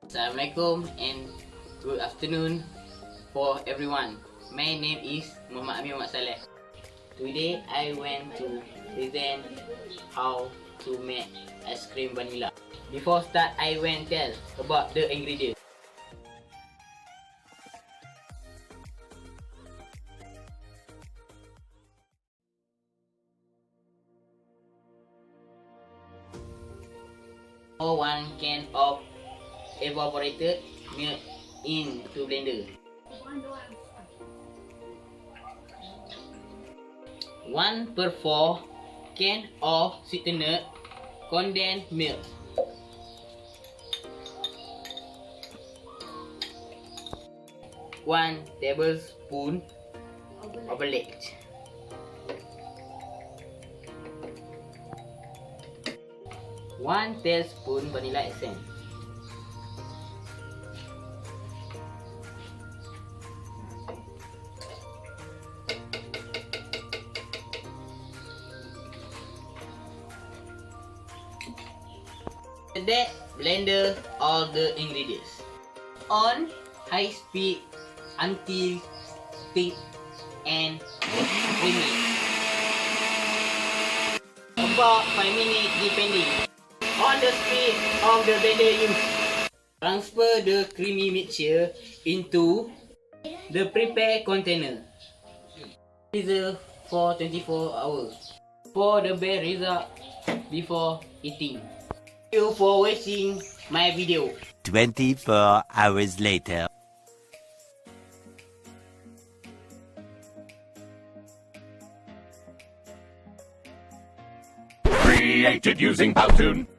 Assalamualaikum and good afternoon for everyone. My name is Muhammad Amin Muhammad Saleh. Today I went to present how to make ice cream vanilla. Before start, I went tell about the ingredients. Pour 1 can of evaporated milk into blender. 1/4 can of sweetened condensed milk. 1 tablespoon overlay. 1 tablespoon vanilla essence. That blender all the ingredients on high speed until thick and creamy. About 5 minutes depending on the speed of the blender used. Transfer the creamy mixture into the prepared container. Freezer for 24 hours for the best result before eating. Thank you for watching my video. 24 hours later. Created using Powtoon.